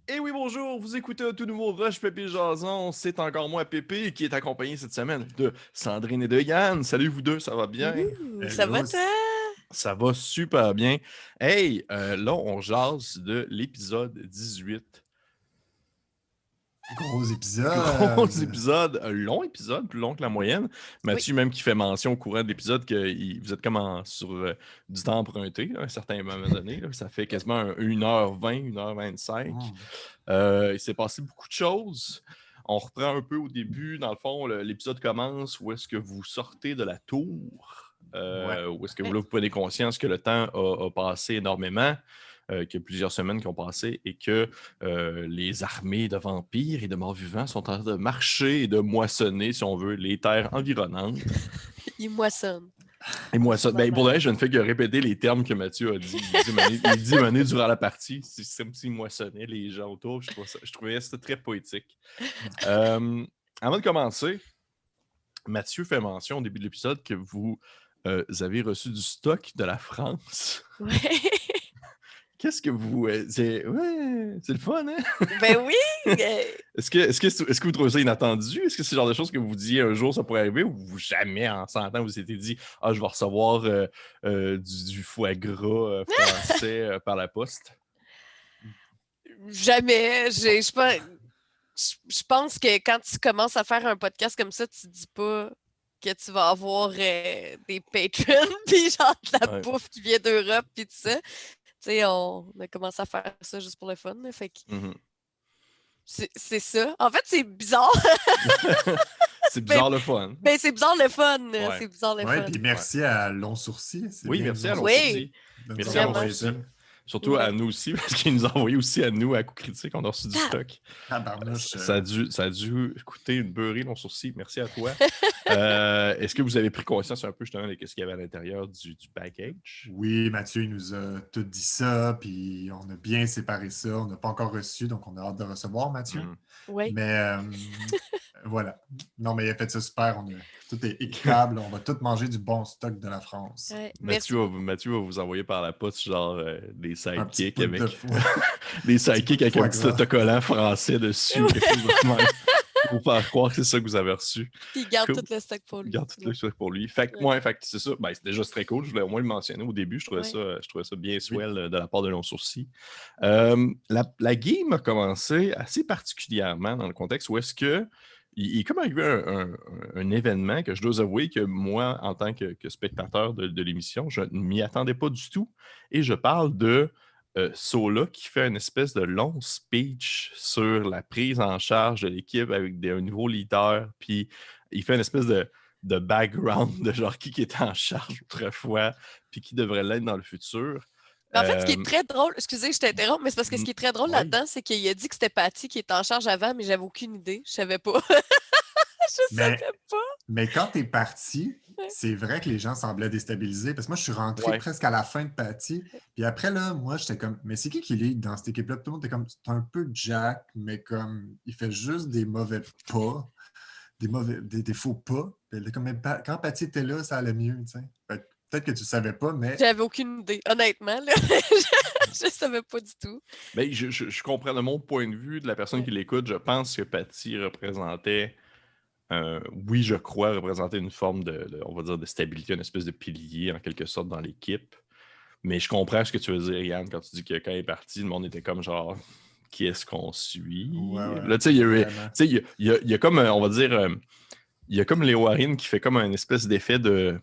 Et oui, bonjour, vous écoutez un tout nouveau Rush Pépé Jason. C'est encore moi, Pépé, qui est accompagné cette semaine de Sandrine et de Yann. Salut vous deux, ça va bien? Ça va Hello, toi? Ça va super bien. Hey, là, on jase de l'épisode 18. gros Gros épisode. épisode, long épisode, plus long que la moyenne. Oui. Mathieu, même qui fait mention au courant de l'épisode que vous êtes comme sur du temps emprunté, là, à un certain moment donné. Là. Ça fait quasiment 1h20, 1h25. Mm. Il s'est passé beaucoup de choses. On reprend un peu au début. Dans le fond, l'épisode commence où est-ce que vous sortez de la tour. Ouais. Où est-ce que Ouais. vous prenez conscience que le temps a passé énormément, qu'il y a plusieurs semaines qui ont passé et que les armées de vampires et de morts-vivants sont en train de marcher et de moissonner, si on veut, les terres environnantes. Il moissonne. Et moissonne. Ben, pour le reste, je ne fais que répéter les termes que Mathieu a dit. Il dit mener durant la partie. C'est comme s'il moissonnait les gens autour. Je trouvais ça très poétique. Avant de commencer, Mathieu fait mention au début de l'épisode que vous avez reçu du stock de la France. Ouais. Qu'est-ce que vous. C'est le fun, hein? Ben oui! Est-ce que vous trouvez ça inattendu? Est-ce que c'est le genre de choses que vous disiez un jour ça pourrait arriver ou vous jamais en 100 ans vous vous étiez dit « Ah, je vais recevoir du foie gras français par la poste? Jamais. Je pense que quand tu commences à faire un podcast comme ça, tu te dis pas que tu vas avoir des patrons puis genre de la Ouais. bouffe qui vient d'Europe puis tout ça. Tu sais, on a commencé à faire ça juste pour le fun. Là, fait que Mhm. c'est ça. En fait, c'est bizarre. C'est bizarre le fun. Ben, c'est bizarre le fun. Ouais. C'est bizarre le Ouais, fun. puis merci à Long Sourcil. C'est Oui, bien merci à Long Long Oui. Sourcil. de nous Merci avoir à Long Vraiment. envoyé ça. Sourcil. Surtout à Ouais. nous aussi, parce qu'il nous a envoyé aussi à nous à coup critique. On a reçu du Ah. stock. Tabarnouche. Ça a dû coûter une beurrée, Long Sourcil. Merci à toi. Est-ce que vous avez pris conscience un peu justement de ce qu'il y avait à l'intérieur du package? Oui, Mathieu il nous a tout dit ça, puis on a bien séparé ça. On n'a pas encore reçu, donc on a hâte de recevoir, Mathieu. Mm. Ouais. Mais voilà. Non, mais il a fait ça super. Tout est équitable. On va tout manger du bon stock de la France. Ouais. Merci. Mathieu va vous envoyer par la poste genre des Un petit sidekicks bout avec de foie. des sidekicks avec un foie petit gras. autocollant français dessus. Ouais. Quelque chose de même. Pour faire croire que c'est ça que vous avez reçu. Puis il garde Cool. tout le stock pour lui. Garde tout le truc pour lui. Fait que, Ouais. fait que c'est ça. Ben, c'est déjà très cool. Je voulais au moins le mentionner au début. Je trouvais ça bien swell de la part de Long Sourcil. La game a commencé assez particulièrement dans le contexte où est-ce que il est comme arrivé un événement que je dois avouer que moi, en tant que spectateur de l'émission, je ne m'y attendais pas du tout. Et je parle de Sola qui fait une espèce de long speech sur la prise en charge de l'équipe avec un nouveau leader. Puis il fait une espèce de background de genre qui est en charge autrefois, puis qui devrait l'être dans le futur. En fait, ce qui est très drôle, excusez, je t'interromps, mais c'est parce que ce qui est très drôle Oui. là-dedans, c'est qu'il a dit que c'était Patty qui était en charge avant, mais j'avais aucune idée. Je savais pas. Je savais pas. Mais quand t'es parti, Ouais. c'est vrai que les gens semblaient déstabilisés. Parce que moi, je suis rentré Ouais. presque à la fin de Patty. Puis après, là, moi, j'étais comme, mais c'est qui lead dans cette équipe-là? Puis tout le monde était comme, c'est un peu Jack, mais comme, il fait juste des mauvais pas, des faux pas. Puis elle était comme, mais quand Patty était là, ça allait mieux, tu sais. Fait que peut-être que tu ne savais pas, mais J'avais aucune idée, honnêtement. Là. Je savais pas du tout. Mais je comprends de mon point de vue, de la personne qui l'écoute, je pense que Patty représentait, oui, je crois, représentait une forme on va dire, de stabilité, une espèce de pilier en quelque sorte dans l'équipe. Mais je comprends ce que tu veux dire, Yann, quand tu dis que quand il est parti, le monde était comme genre, qui est-ce qu'on suit? Ouais, Là, tu sais, vraiment. il y a comme, on va dire, il y a comme Léo Harin qui fait comme un espèce d'effet de,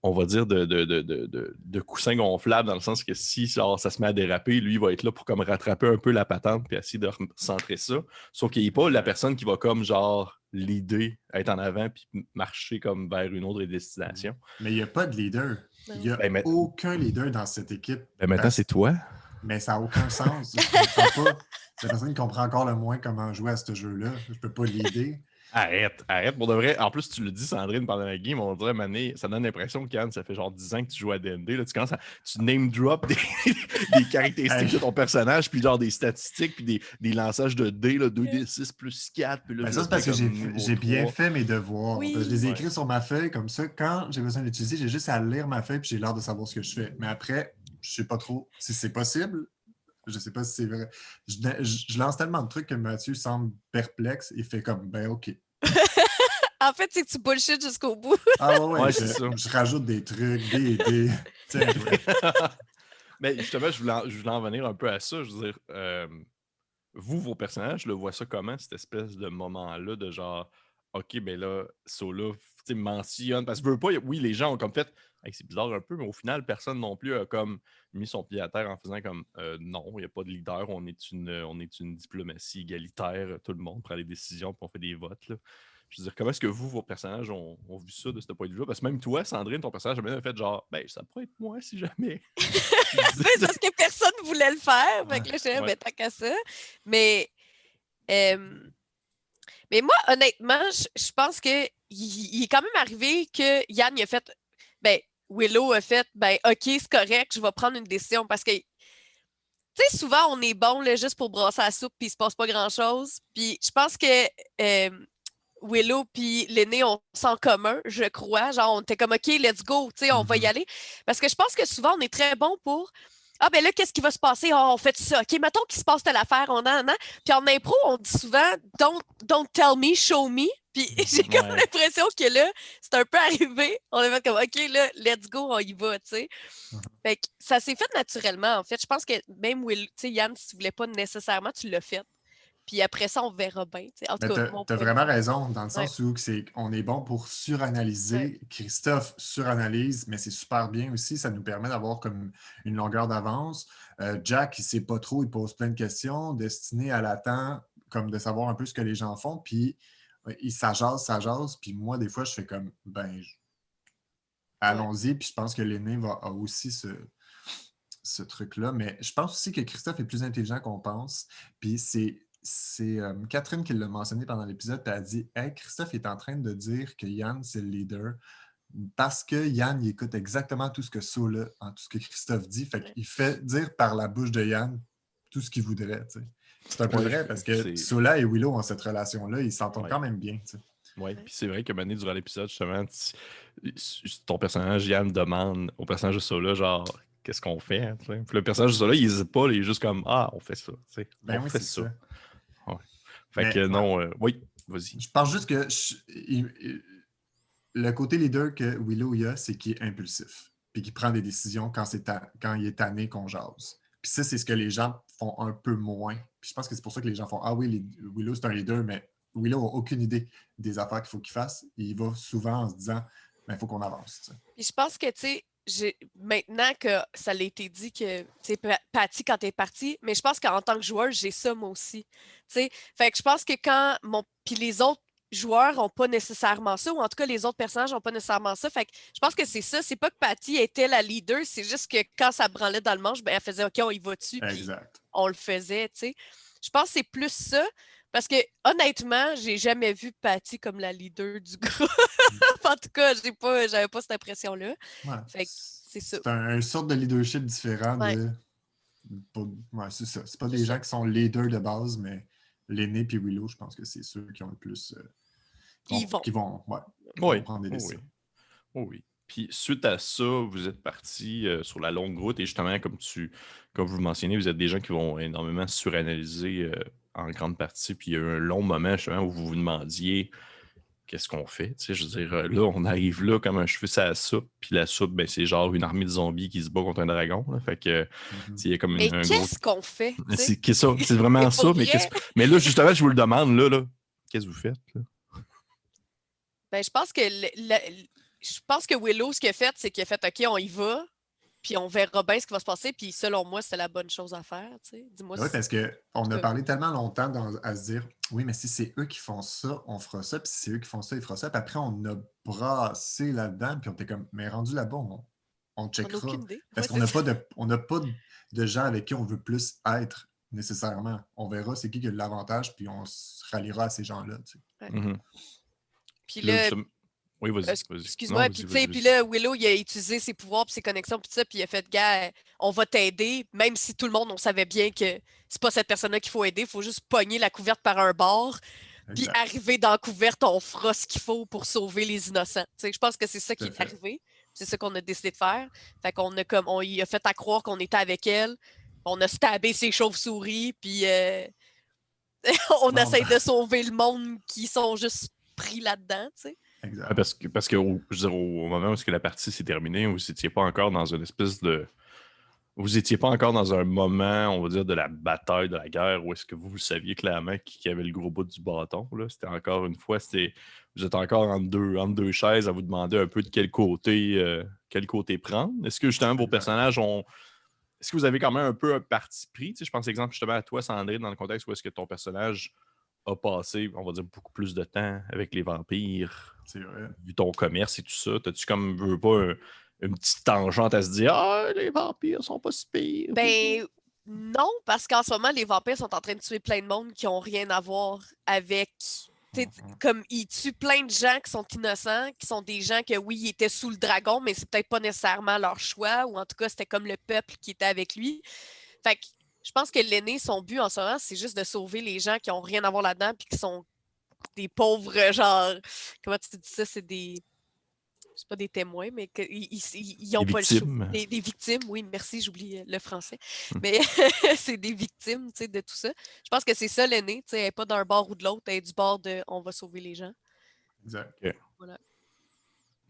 on va dire, de coussin gonflable, dans le sens que si genre, ça se met à déraper, lui, il va être là pour comme rattraper un peu la patente puis essayer de recentrer ça. Sauf qu'il n'est pas la personne qui va comme genre l'idée, être en avant puis marcher comme vers une autre destination. Mais il n'y a pas de leader. Il n'y a Ben, mais- aucun leader dans cette équipe. Ben, maintenant, Parce- c'est toi. Mais ça n'a aucun sens. Je comprends pas. C'est la personne qui comprend encore le moins comment jouer à ce jeu-là. Je peux pas l'aider. Arrête, pour de vrai. En plus, tu le dis, Sandrine, pendant la game, on dirait, Mané, ça donne l'impression que Yann, ça fait genre 10 ans que tu joues à D&D. Là, tu commences tu name drop des caractéristiques de ton personnage, puis genre des statistiques, puis des lançages de dés, là, 2d6 plus 4. Puis là, Ben je ça, le c'est parce fais que comme niveau j'ai bien 3. fait mes devoirs. Oui. Je les ai Ouais. écrits sur ma feuille, comme ça, quand j'ai besoin d'utiliser, j'ai juste à lire ma feuille puis j'ai l'air de savoir ce que je fais. Mais après, je sais pas trop si c'est possible. je sais pas si c'est vrai. Je lance tellement de trucs que Mathieu semble perplexe et fait comme, ben OK. En fait, c'est que tu bullshit jusqu'au bout. Ah ouais, Ouais, c'est ça. je rajoute des trucs, des... Tiens, ouais. Mais justement, je voulais en venir un peu à ça. Je veux dire, vous, vos personnages, le voient ça comment, cette espèce de moment-là de genre, OK, ben là, Sola, tu sais, mentionne. Parce que je veux pas, oui, les gens ont comme fait, hey, c'est bizarre un peu, mais au final, personne non plus a comme mis son pied à terre en faisant comme, non, il n'y a pas de leader, on est une diplomatie égalitaire, tout le monde prend les décisions, puis on fait des votes, là. Je veux dire, comment est-ce que vous, vos personnages, ont vu ça de ce point de vue-là? Parce que même toi, Sandrine, ton personnage a même fait genre, ben, ça pourrait être moi si jamais. C'est parce que personne ne voulait le faire. Fait que là, je suis Ouais. tant qu'à ça. Mais, euh, mais moi, honnêtement, je pense que il est quand même arrivé que Yann il a fait. Ben, Willow a fait, ben, OK, c'est correct, je vais prendre une décision. Parce que, tu sais, souvent, on est bon là, juste pour brasser la soupe, puis il se passe pas grand-chose. Puis je pense que Willow puis l'aîné ont ça en commun, je crois. Genre, on était comme, OK, let's go, tu sais, on va y aller. Parce que je pense que souvent, on est très bon pour, ah, ben là, qu'est-ce qui va se passer? Ah, on fait ça. OK, mettons qu'il se passe telle affaire, on en a. Puis en impro, on dit souvent, don't tell me, show me. Puis j'ai comme Ouais. l'impression que là, c'est un peu arrivé. On a fait comme, OK, là, let's go, on y va, tu sais. Fait que ça s'est fait naturellement, en fait. Je pense que même Will, tu sais, Yann, si tu voulais pas nécessairement, tu l'as fait. Puis après ça, on verra bien. Tu sais. En tout Mais cas, tu mon as point de vraiment vue. raison, dans le Ouais. sens où on est bon pour suranalyser. Christophe suranalyse, mais c'est super bien aussi. Ça nous permet d'avoir comme une longueur d'avance. Jack, il ne sait pas trop, il pose plein de questions. Destiné à l'attend, comme de savoir un peu ce que les gens font. Puis il s'ajase. Puis moi, des fois, je fais comme, ben, allons-y. Puis je pense que l'aîné a aussi ce truc-là. Mais je pense aussi que Christophe est plus intelligent qu'on pense. Puis c'est Catherine qui l'a mentionné pendant l'épisode, puis elle a dit hey, Christophe est en train de dire que Yann, c'est le leader parce que Yann, il écoute exactement tout ce que Sola, tout ce que Christophe dit. Fait qu'il fait dire par la bouche de Yann tout ce qu'il voudrait. T'sais. C'est un peu vrai parce que Sola et Willow ont cette relation-là, ils s'entendent quand même bien. Oui, puis c'est vrai que maintenant, durant l'épisode, justement, ton personnage, Yann, demande au personnage de Sola, genre, qu'est-ce qu'on fait? Hein, puis le personnage de Sola, il n'hésite pas, il est juste comme, ah, on fait ça. Ben on oui, fait c'est ça. ça. Ouais. Fait Mais, que non, oui, vas-y. Je pense juste que le côté leader que Willow y a, c'est qu'il est impulsif, puis qu'il prend des décisions quand il est tanné qu'on jase. Puis ça, c'est ce que les gens font un peu moins. Puis je pense que c'est pour ça que les gens font ah oui, Willow, c'est un leader, mais Willow n'a aucune idée des affaires qu'il faut qu'il fasse. Il va souvent en se disant il faut qu'on avance. T'sais. Puis je pense que, tu sais, maintenant que ça l'a été dit que, tu sais, Patty, quand t'es partie, mais je pense qu'en tant que joueur, j'ai ça moi aussi. Tu sais, fait que je pense que puis les autres joueurs n'ont pas nécessairement ça, ou en tout cas, les autres personnages n'ont pas nécessairement ça. Fait que je pense que c'est ça. C'est pas que Patty était la leader, c'est juste que quand ça branlait dans le manche, ben, elle faisait OK, on y va dessus, puis on le faisait, tu sais. Je pense que c'est plus ça. Parce que honnêtement, j'ai jamais vu Patty comme la leader du groupe. En tout cas, j'avais pas cette impression-là. Ouais, Fait que c'est ça. C'est une sorte de leadership différent c'est ça. C'est pas des gens qui sont leaders de base, mais l'aîné puis Willow, je pense que c'est ceux qui ont le plus. Qui vont prendre des décisions. Oui. Puis suite à ça, vous êtes parti sur la longue route et justement, comme vous le mentionnez, vous êtes des gens qui vont énormément suranalyser en grande partie. Puis il y a eu un long moment justement où vous vous demandiez qu'est-ce qu'on fait. Tu sais, je veux dire, là, on arrive là comme un cheveu sur la soupe. Puis la soupe, ben, c'est genre une armée de zombies qui se bat contre un dragon. Là. Fait que, il y a comme mais un qu'est-ce qu'on fait? C'est vraiment ça. Mais là, justement, je vous le demande, là qu'est-ce que vous faites? Là? Ben, je pense que Willow, ce qu'il a fait, c'est qu'il a fait OK, on y va, puis on verra bien ce qui va se passer. Puis selon moi, c'est la bonne chose à faire. Dis-moi oui, parce qu'on a parlé tellement longtemps à se dire oui, mais si c'est eux qui font ça, on fera ça. Puis si c'est eux qui font ça, ils feront ça. Puis après, on a brassé là-dedans. Puis on était comme, mais rendu là-bas, on checkera. On n'a aucune idée. Parce qu'on n'a pas de gens avec qui on veut plus être nécessairement. On verra c'est qui a l'avantage, puis on se ralliera à ces gens-là. Tu sais. Puis là, oui, vas-y. Excuse-moi, puis là, Willow, il a utilisé ses pouvoirs et ses connexions, puis ça, puis il a fait, gars, on va t'aider, même si tout le monde, on savait bien que c'est pas cette personne-là qu'il faut aider, il faut juste pogner la couverte par un bord, puis arriver dans la couverte, on fera ce qu'il faut pour sauver les innocents. Je pense que c'est ça qui est arrivé, c'est ça qu'on a décidé de faire. Fait qu'on a il a fait à croire qu'on était avec elle, on a stabé ses chauves-souris, puis on Non, essaie de sauver le monde qui sont juste pris là-dedans, tu sais. exact. Ouais, parce que je veux dire, au moment où est-ce que la partie s'est terminée, vous n'étiez pas encore dans une espèce de... Vous n'étiez pas encore dans un moment, on va dire, de la bataille, de la guerre, où est-ce que vous saviez clairement qui avait le gros bout du bâton. Là. C'était encore une fois, vous êtes encore entre deux chaises à vous demander un peu de quel côté prendre. Est-ce que justement vos personnages ont... Est-ce que vous avez quand même un peu un parti pris? Tu sais, je pense exemple justement à toi, Sandrine, dans le contexte où est-ce que ton personnage a passé, on va dire, beaucoup plus de temps avec les vampires, C'est vrai. vu ton commerce et tout ça. T'as-tu comme, veux pas, une petite tangente à se dire « Ah, les vampires sont pas si pires! » Ben non, parce qu'en ce moment, les vampires sont en train de tuer plein de monde qui n'ont rien à voir avec. Comme ils tuent plein de gens qui sont innocents, qui sont des gens que oui, ils étaient sous le dragon, mais c'est peut-être pas nécessairement leur choix, ou en tout cas, c'était comme le peuple qui était avec lui. Fait que je pense que l'aîné, son but en ce moment, c'est juste de sauver les gens qui n'ont rien à voir là-dedans, puis qui sont des pauvres, genre, comment tu dis ça, c'est pas des témoins, mais ils n'ont Des pas le choix. victimes. Des victimes, oui, merci, j'oublie le français. Hmm. Mais c'est des victimes, tu sais, de tout ça. Je pense que c'est ça l'aîné, tu sais, elle n'est pas d'un bord ou de l'autre, elle est du bord de on va sauver les gens. Exact. OK. Voilà.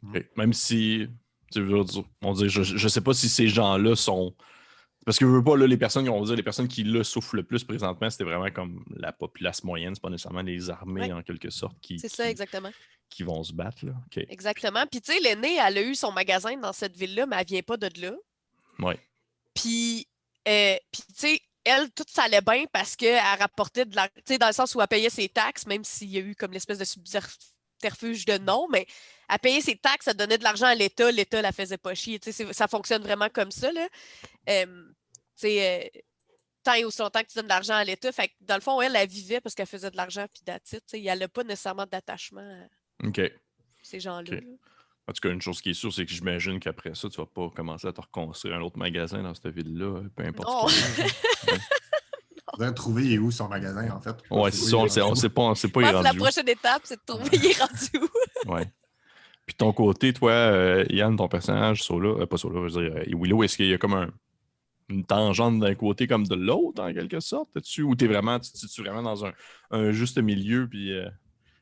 OK. Même si, tu veux dire, on dit, je sais pas si ces gens-là sont... Parce que je veux pas, là, les personnes qui là, souffrent le plus présentement, c'était vraiment comme la populace moyenne, c'est pas nécessairement les armées, Ouais. en quelque sorte, C'est ça, exactement. qui vont se battre, là. OK. Exactement. Puis, tu sais, l'aînée, elle a eu son magasin dans cette ville-là, mais elle vient pas de là. Ouais. Puis, tu sais, elle, tout ça allait bien parce qu'elle rapportait de l'argent, tu sais, dans le sens où elle payait ses taxes, même s'il y a eu comme l'espèce de subterfuge de non, mais elle payait ses taxes, elle donnait de l'argent à l'État la faisait pas chier. Tu sais, ça fonctionne vraiment comme ça, là. Tu sais, tant et aussi longtemps que tu donnes de l'argent à l'État. Fait que, dans le fond, elle vivait parce qu'elle faisait de l'argent puis that's it, tu sais. Elle n'a pas nécessairement d'attachement à OK. ces gens-là. OK. En tout cas, une chose qui est sûre, c'est que j'imagine qu'après ça, tu vas pas commencer à te reconstruire un autre magasin dans cette ville-là, peu importe Non. quel âge, hein. Faudrait trouver il est où son magasin, en fait. Ouais, c'est ça, on sait pas, Je il est pense que la rendu où. prochaine étape, c'est de trouver il est rendu où. Ouais. Puis de ton côté, toi, Yann, ton personnage, Sola, pas Sola, je veux dire, Willow, est-ce qu'il y a comme une tangente d'un côté comme de l'autre, en quelque sorte? Ou tu es vraiment dans un juste milieu, puis...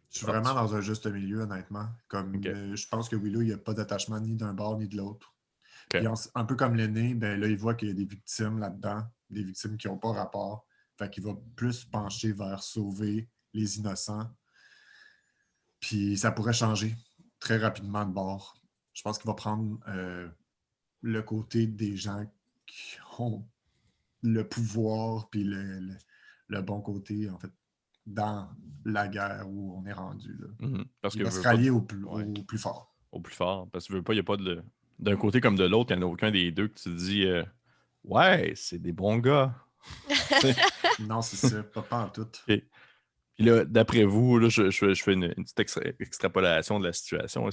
Je suis vraiment dans un juste milieu, honnêtement. Comme OK. je pense que Willow, il n'y a pas d'attachement ni d'un bord ni de l'autre. OK. Puis un peu comme l'aîné, ben là, il voit qu'il y a des victimes là-dedans, des victimes qui n'ont pas rapport. Fait qu'il va plus pencher vers sauver les innocents. Puis ça pourrait changer très rapidement de bord. Je pense qu'il va prendre le côté des gens qui ont le pouvoir, puis le bon côté, en fait, dans la guerre où on est rendu. Là. Parce Il que va je se veux pas rallier au ouais, plus fort. au plus fort. Parce que je veux pas, il n'y a pas de... D'un côté comme de l'autre, il n'y en a aucun des deux que tu te dis ouais, c'est des bons gars. Non, c'est ça, pas en tout. OK. Puis là, d'après vous, là, je fais une petite extrapolation de la situation.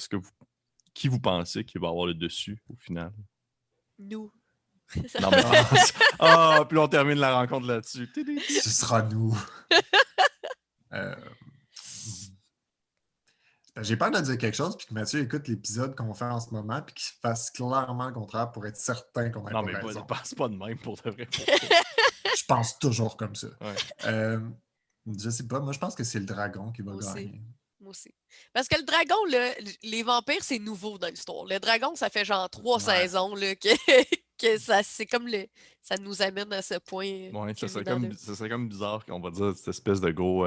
Qui vous pensez qui va avoir le dessus au final? Nous. Non, mais... puis on termine la rencontre là-dessus. Ce sera nous. J'ai peur de dire quelque chose, puis que Mathieu écoute l'épisode qu'on fait en ce moment, puis qu'il fasse clairement le contraire pour être certain qu'on a pas raison. Non, mais passe pas de même pour de vrai. Je pense toujours comme ça. Ouais. Je sais pas, moi je pense que c'est le dragon qui va gagner. Moi aussi. Parce que le dragon, là, les vampires, c'est nouveau dans l'histoire. Le dragon, ça fait genre 3 saisons là, que ça, c'est comme ça nous amène à ce point. Ouais, ça serait comme bizarre qu'on va dire cette espèce de gros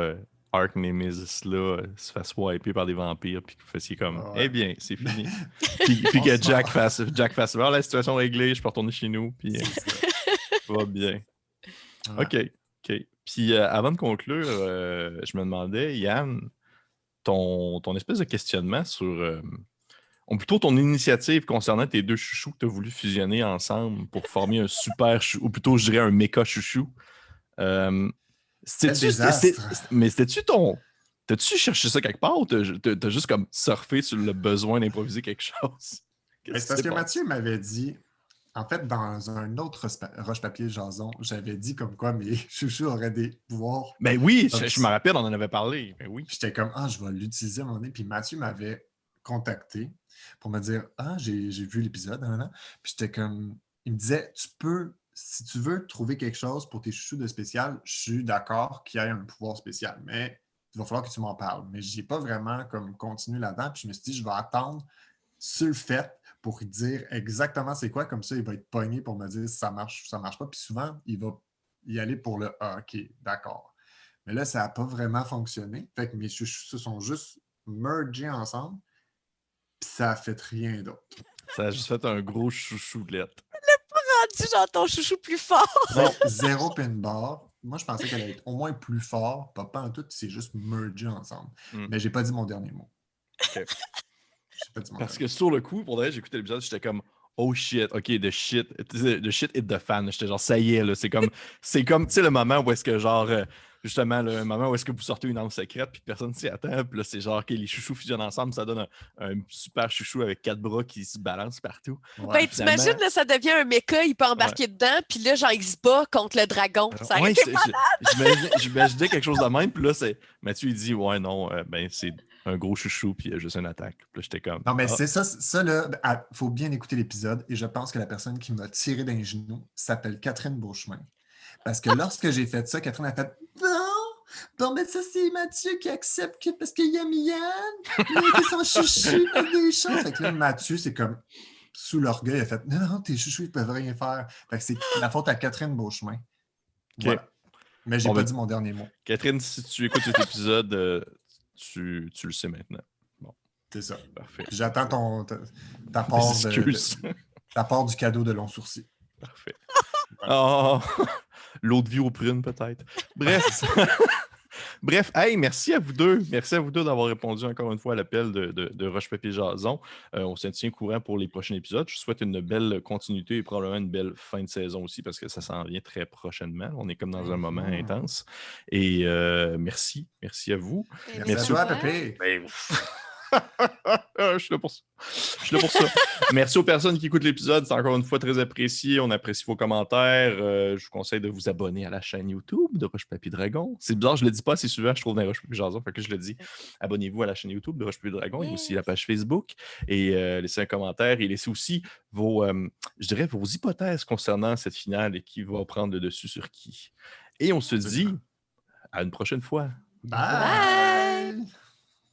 Arc Nemesis-là se fasse wiper par des vampires, puis que vous fassiez comme eh bien, c'est fini. puis que Jack fasse alors la situation est réglée, je peux retourner chez nous, puis ça va bien. Ouais. OK. Puis avant de conclure, je me demandais, Yann, ton espèce de questionnement sur... ou plutôt ton initiative concernant tes deux chouchous que tu as voulu fusionner ensemble pour former un super chouchou, ou plutôt, je dirais, un méca chouchou. Mais c'était-tu ton... T'as-tu cherché ça quelque part ou t'as juste comme surfé sur le besoin d'improviser quelque chose? C'est parce que Mathieu m'avait dit... En fait, dans un autre roche-papier jason, j'avais dit comme quoi mes chouchous auraient des pouvoirs. Ben oui, je me rappelle, on en avait parlé. Ben oui. J'étais comme, je vais l'utiliser à un moment donné. Puis Mathieu m'avait contacté pour me dire, j'ai vu l'épisode. Puis j'étais comme, il me disait, tu peux si tu veux trouver quelque chose pour tes chouchous de spécial, je suis d'accord qu'il y ait un pouvoir spécial, mais il va falloir que tu m'en parles. Mais je n'ai pas vraiment comme continué là-dedans, puis je me suis dit, je vais attendre sur le fait pour lui dire exactement c'est quoi, comme ça, il va être pogné pour me dire si ça marche ou ça marche pas, puis souvent, il va y aller pour le « OK, d'accord ». Mais là, ça n'a pas vraiment fonctionné. Fait que mes chouchous se sont juste mergés ensemble, puis ça a fait rien d'autre. Ça a juste fait un gros chouchoulette. Rendu genre ton chouchou plus fort. Non, zéro pin bar. Moi, je pensais qu'elle allait être au moins plus fort. Pas en tout, c'est juste mergé ensemble. Mais j'ai pas dit mon dernier mot. Okay. J'ai pas dit mon Parce dernier que sur le coup, pour vrai, j'écoutais l'épisode, j'étais comme oh shit, ok, the shit hit the fan. J'étais genre ça y est, là, c'est comme tu sais, le moment où est-ce que genre justement, le moment où est-ce que vous sortez une arme secrète puis personne s'y attend, puis là, c'est genre que les chouchous fusionnent ensemble, ça donne un super chouchou avec 4 bras qui se balancent partout. Ouais. Ben, t'imagines, là, ça devient un mecha, il peut embarquer dedans, puis là, genre, il se bat contre le dragon. Ça aurait été j'imaginais quelque chose de même, puis là, Mathieu, il dit, ouais, non, ben, c'est un gros chouchou, puis il y a juste une attaque. Puis là, j'étais comme. Non, mais c'est ça, là, il faut bien écouter l'épisode, et je pense que la personne qui m'a tiré d'un genou s'appelle Catherine Beauchemin. Parce que lorsque j'ai fait ça, Catherine a fait bon, mais ça, c'est Mathieu qui accepte que parce qu'il aime Yann, il a été son chouchou, il a des chances. Fait que là, Mathieu, c'est comme sous l'orgueil, il a fait non, tes chouchous, ils peuvent rien faire. Fait que c'est la faute à Catherine Beauchemin. Okay. Voilà. Mais j'ai pas dit mon dernier mot. Catherine, si tu écoutes cet épisode, tu le sais maintenant. Bon. C'est ça. Parfait. J'attends ta part du cadeau de long sourcil. Parfait. Oh, l'eau de vie aux prunes, peut-être. Bref, hey, merci à vous deux. Merci à vous deux d'avoir répondu encore une fois à l'appel de Roche Papier Jason. On se tient au courant pour les prochains épisodes. Je souhaite une belle continuité et probablement une belle fin de saison aussi parce que ça s'en vient très prochainement. On est comme dans un moment intense. Et merci. Merci à vous. Merci à toi, Pépé. Je suis là pour ça. Merci aux personnes qui écoutent l'épisode. C'est encore une fois très apprécié. On apprécie vos commentaires. Je vous conseille de vous abonner à la chaîne YouTube de Roche Papier Dragon. C'est bizarre, je ne le dis pas assez souvent, je trouve, dans Roche Papier Jason. Fait que je le dis. Abonnez-vous à la chaîne YouTube de Roche Papier Dragon. Il y a aussi la page Facebook. Et laissez un commentaire et laissez aussi vos hypothèses concernant cette finale et qui va prendre le dessus sur qui. Et on se dit à une prochaine fois. Bye!